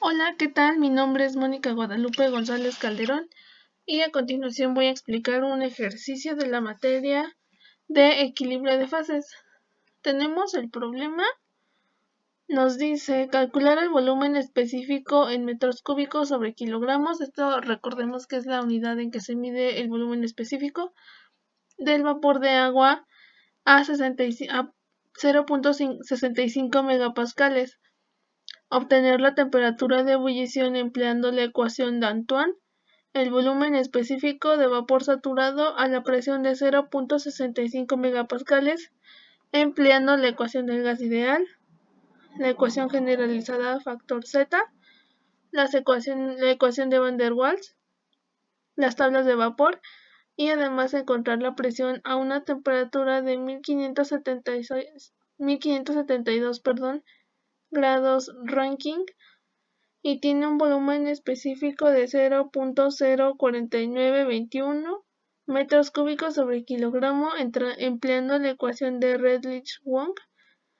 Hola, ¿qué tal? Mi nombre es Mónica Guadalupe González Calderón y a continuación voy a explicar un ejercicio de la materia de equilibrio de fases. Tenemos el problema, nos dice calcular el volumen específico en metros cúbicos sobre kilogramos. Esto recordemos que es la unidad en que se mide el volumen específico del vapor de agua a 0.65 megapascales. Obtener la temperatura de ebullición empleando la ecuación de Antoine, el volumen específico de vapor saturado a la presión de 0.65 megapascales empleando la ecuación del gas ideal, la ecuación generalizada factor Z, la ecuación de Van der Waals, las tablas de vapor y además encontrar la presión a una temperatura de 1572 grados Rankine y tiene un volumen específico de 0.04921 metros cúbicos sobre kilogramo empleando la ecuación de Redlich-Wong,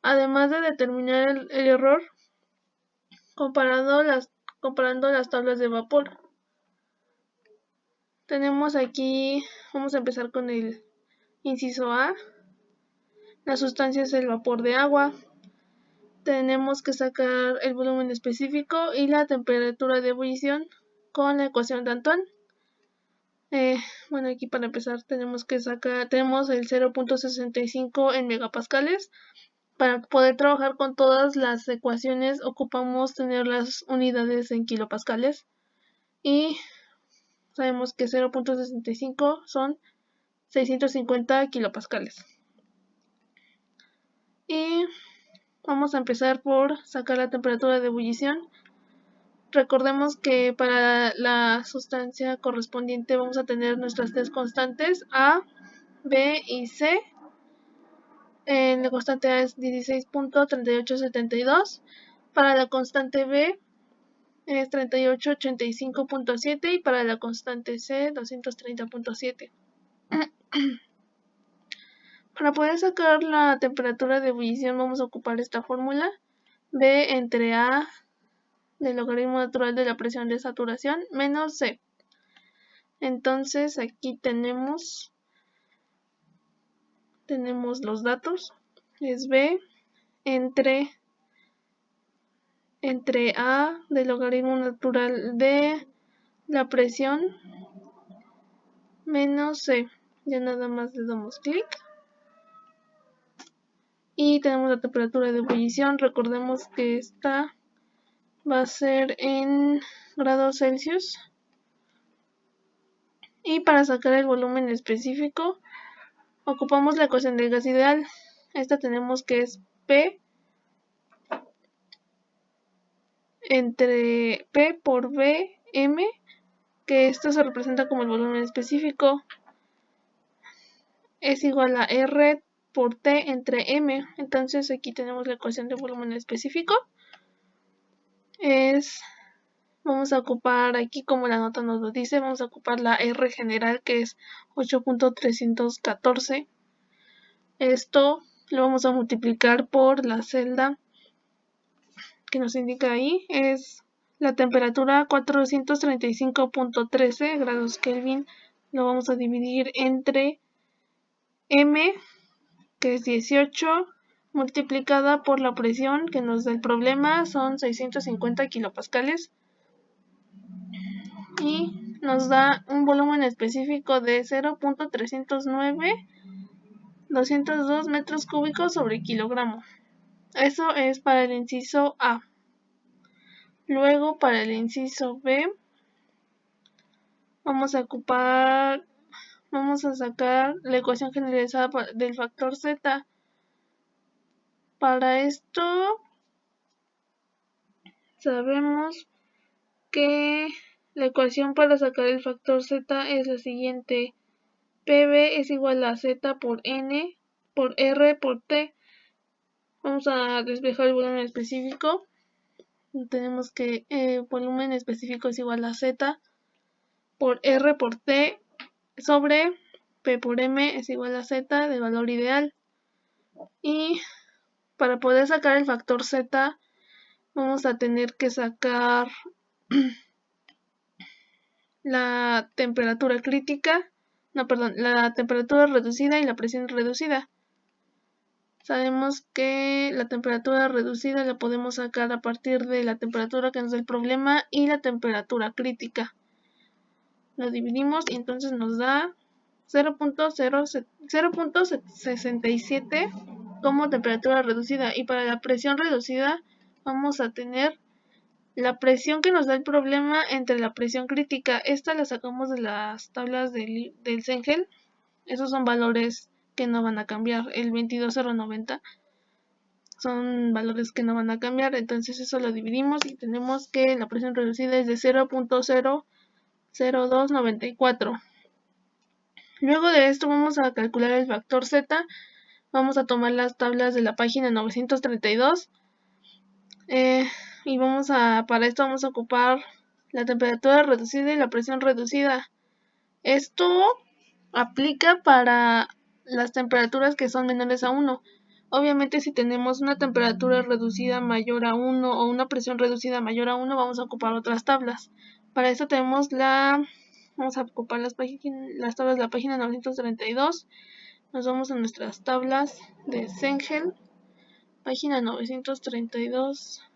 además de determinar el error comparando las tablas de vapor. Tenemos aquí, vamos a empezar con el inciso A. La sustancia es el vapor de agua. Tenemos que sacar el volumen específico y la temperatura de ebullición con la ecuación de Antoine. Bueno, aquí para empezar tenemos el 0.65 en megapascales. Para poder trabajar con todas las ecuaciones ocupamos tener las unidades en kilopascales y sabemos que 0.65 son 650 kilopascales. Y vamos a empezar por sacar la temperatura de ebullición. Recordemos que para la sustancia correspondiente vamos a tener nuestras tres constantes A, B y C. La constante A es 16.3872. Para la constante B es 3885.7 y para la constante C 230.7. Para poder sacar la temperatura de ebullición vamos a ocupar esta fórmula: B entre A del logaritmo natural de la presión de saturación menos C. Entonces aquí tenemos los datos. Es B entre A del logaritmo natural de la presión menos C. Ya nada más le damos clic. Y tenemos la temperatura de ebullición. Recordemos que esta va a ser en grados Celsius. Y para sacar el volumen específico ocupamos la ecuación del gas ideal. Esta tenemos que es P entre P por V M, que esto se representa como el volumen específico, es igual a R por T entre M. Entonces aquí tenemos la ecuación de volumen específico. Vamos a ocupar aquí, como la nota nos lo dice, vamos a ocupar la R general, que es 8.314. Esto lo vamos a multiplicar por la celda que nos indica ahí, es la temperatura 435.13 grados Kelvin. Lo vamos a dividir entre M, que es 18, multiplicada por la presión que nos da el problema, son 650 kilopascales. Y nos da un volumen específico de 0.309.202 metros cúbicos sobre kilogramo. Eso es para el inciso A. Luego para el inciso B vamos a sacar la ecuación generalizada del factor Z. Para esto sabemos que la ecuación para sacar el factor Z es la siguiente: PB es igual a Z por N por R por T. Vamos a despejar el volumen específico. Tenemos que volumen específico es igual a Z por R por T sobre P por M es igual a Z del valor ideal. Y para poder sacar el factor Z vamos a tener que sacar la temperatura crítica, la temperatura reducida y la presión reducida. Sabemos que la temperatura reducida la podemos sacar a partir de la temperatura que nos da el problema y la temperatura crítica. Lo dividimos y entonces nos da 0.67 como temperatura reducida. Y para la presión reducida vamos a tener la presión que nos da el problema entre la presión crítica. Esta la sacamos de las tablas del Zengel. Esos son valores que no van a cambiar. El 22090 son valores que no van a cambiar. Entonces eso lo dividimos y tenemos que la presión reducida es de 0.00294. Luego de esto vamos a calcular el factor Z. Vamos a tomar las tablas de la página 932. Y para esto vamos a ocupar la temperatura reducida y la presión reducida. Esto aplica para las temperaturas que son menores a 1. Obviamente si tenemos una temperatura reducida mayor a 1 o una presión reducida mayor a 1, vamos a ocupar otras tablas. Para esto vamos a ocupar las tablas de la página 932. Nos vamos a nuestras tablas de Zengel, página 932.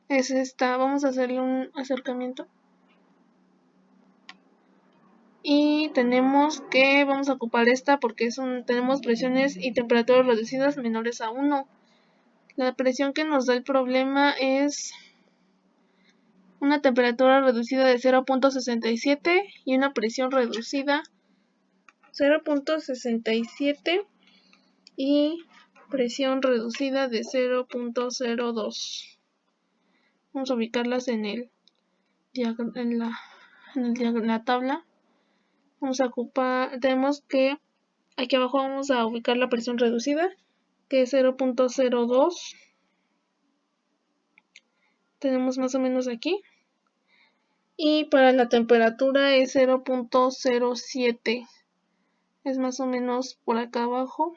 Es esta. Vamos a hacerle un acercamiento. Y vamos a ocupar esta porque tenemos presiones y temperaturas reducidas menores a 1. La presión que nos da el problema es una temperatura reducida de 0.67 y una presión reducida 0.67 y presión reducida de 0.02. Vamos a ubicarlas en la tabla. Vamos a ocupar, tenemos que aquí abajo vamos a ubicar la presión reducida, que es 0.02. Tenemos más o menos aquí. Y para la temperatura es 0.07. Es más o menos por acá abajo.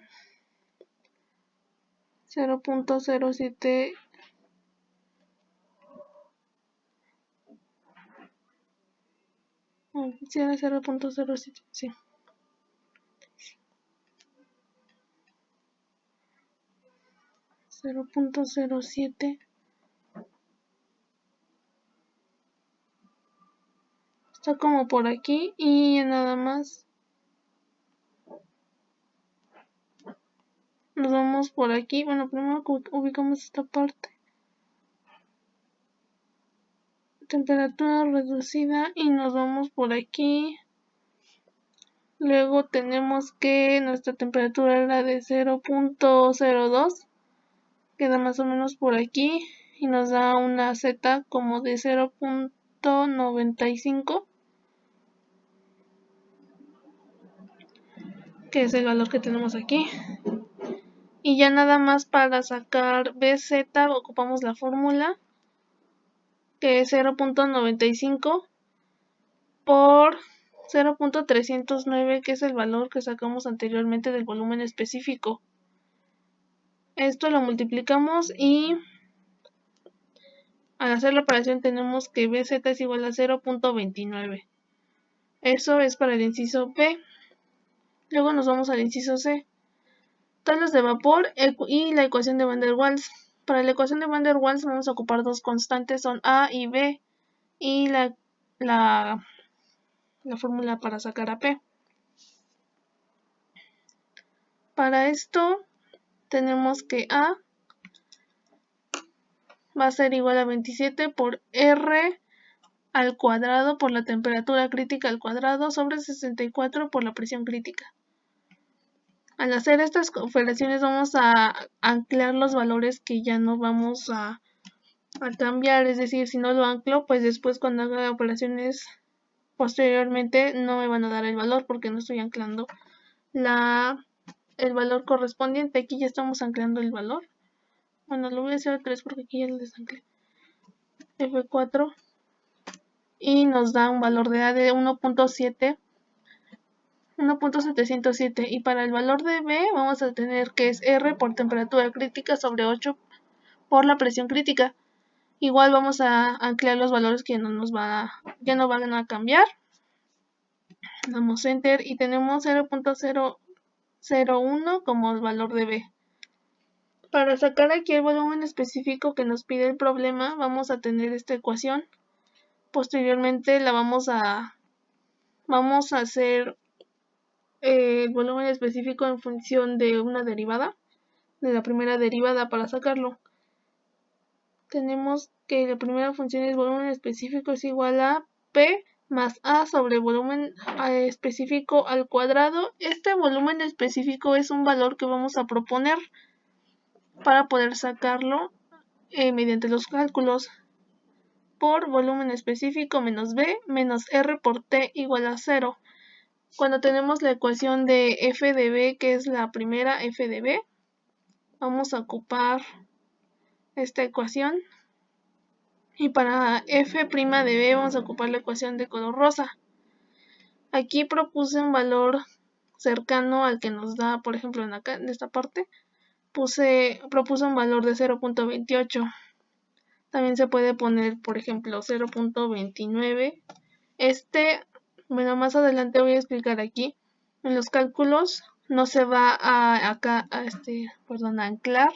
0.07. Sí, era 0.07, sí. 0.07. Está como por aquí y nada más. Nos vamos por aquí. Bueno, primero ubicamos esta parte. Temperatura reducida y nos vamos por aquí. Luego tenemos que nuestra temperatura era de 0.02. Queda más o menos por aquí y nos da una Z como de 0.95, que es el valor que tenemos aquí. Y ya nada más para sacar BZ ocupamos la fórmula, que es 0.95 por 0.309, que es el valor que sacamos anteriormente del volumen específico. Esto lo multiplicamos y al hacer la operación tenemos que BZ es igual a 0.29. Eso es para el inciso B. Luego nos vamos al inciso C. Tablas de vapor y la ecuación de Van der Waals. Para la ecuación de Van der Waals vamos a ocupar dos constantes, son A y B. Y la fórmula para sacar a P. Para esto tenemos que A va a ser igual a 27 por R al cuadrado por la temperatura crítica al cuadrado sobre 64 por la presión crítica. Al hacer estas operaciones vamos a anclar los valores que ya no vamos a cambiar, es decir, si no lo anclo, pues después cuando haga operaciones posteriormente no me van a dar el valor porque no estoy anclando el valor correspondiente. Aquí ya estamos anclando el valor. Bueno, lo voy a hacer a 3 porque aquí ya lo desanclé. F4 y nos da un valor de A de 1.7 1.707, y para el valor de B vamos a tener que es R por temperatura crítica sobre 8 por la presión crítica. Igual vamos a anclar los valores que no van a cambiar. Damos Enter y tenemos 0.001 como el valor de B. Para sacar aquí el volumen específico que nos pide el problema, vamos a tener esta ecuación. Posteriormente vamos a hacer el volumen específico en función de una derivada, de la primera derivada para sacarlo. Tenemos que la primera función es volumen específico es igual a P más A sobre volumen específico al cuadrado. Este volumen específico es un valor que vamos a proponer para poder sacarlo mediante los cálculos. Por volumen específico menos B menos R por T igual a 0. Cuando tenemos la ecuación de f de B, que es la primera f de B, vamos a ocupar esta ecuación. Y para f' de B vamos a ocupar la ecuación de color rosa. Aquí propuse un valor cercano al que nos da, por ejemplo, en esta parte, propuse un valor de 0.28. También se puede poner, por ejemplo, 0.29. Bueno, más adelante voy a explicar aquí. En los cálculos no se va a anclar,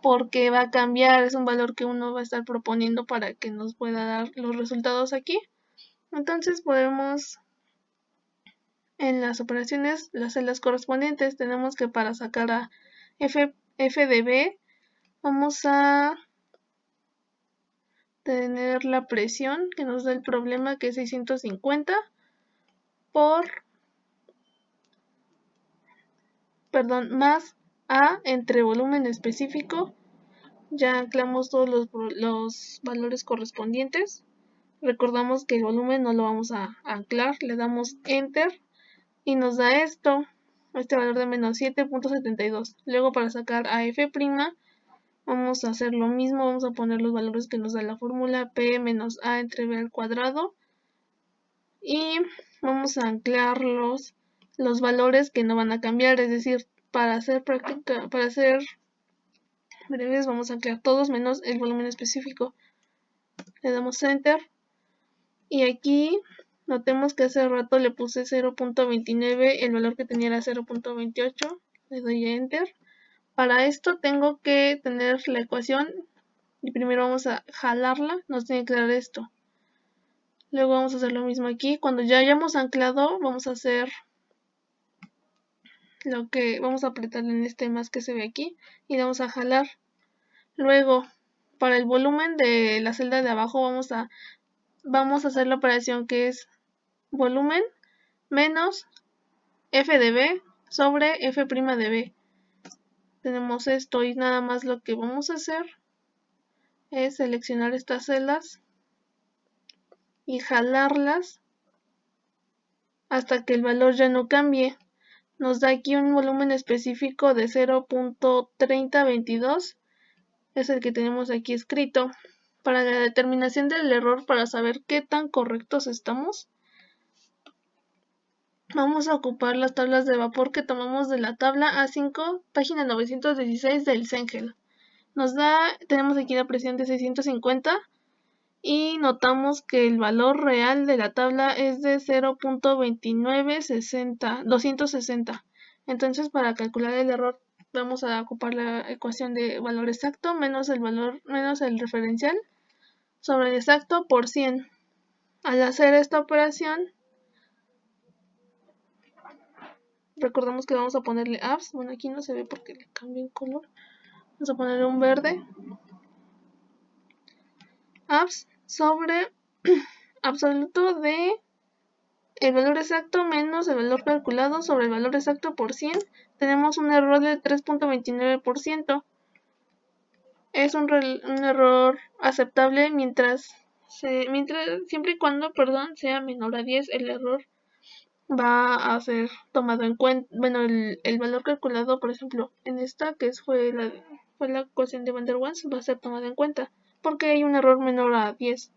porque va a cambiar. Es un valor que uno va a estar proponiendo para que nos pueda dar los resultados aquí. Entonces podemos, en las operaciones, las celdas correspondientes, tenemos que para sacar a f de B, vamos a tener la presión que nos da el problema, que es 650 más A entre volumen específico. Ya anclamos todos los valores correspondientes. Recordamos que el volumen no lo vamos a anclar, le damos Enter y nos da este valor de menos 7.72. Luego, para sacar a f', vamos a hacer lo mismo, vamos a poner los valores que nos da la fórmula, P menos A entre B al cuadrado, y vamos a anclar los valores que no van a cambiar, es decir, para hacer breves vamos a anclar todos menos el volumen específico. Le damos Enter y aquí notemos que hace rato le puse 0.29, el valor que tenía era 0.28, le doy Enter. Para esto tengo que tener la ecuación y primero vamos a jalarla, nos tiene que dar esto. Luego vamos a hacer lo mismo aquí. Cuando ya hayamos anclado, vamos a hacer vamos a apretar en este más que se ve aquí y vamos a jalar. Luego, para el volumen de la celda de abajo vamos a hacer la operación que es volumen menos f de B sobre f' de B. Tenemos esto y nada más lo que vamos a hacer es seleccionar estas celdas y jalarlas hasta que el valor ya no cambie. Nos da aquí un volumen específico de 0.3022, es el que tenemos aquí escrito. Para la determinación del error, para saber qué tan correctos estamos, vamos a ocupar las tablas de vapor que tomamos de la tabla A5, página 916 del Cengel. Tenemos aquí la presión de 650 y notamos que el valor real de la tabla es de 0.2960. Entonces, para calcular el error vamos a ocupar la ecuación de valor exacto menos el referencial sobre el exacto por 100. Al hacer esta operación, recordemos que vamos a ponerle abs. Bueno, aquí no se ve porque le cambié el color. Vamos a ponerle un verde. Abs sobre absoluto de el valor exacto menos el valor calculado sobre el valor exacto por 100. Tenemos un error de 3.29%. Es un error aceptable siempre y cuando, sea menor a 10. El error va a ser tomado en cuenta. Bueno, el valor calculado, por ejemplo, en esta que fue la ecuación de Van der Waals, va a ser tomado en cuenta porque hay un error menor a 10.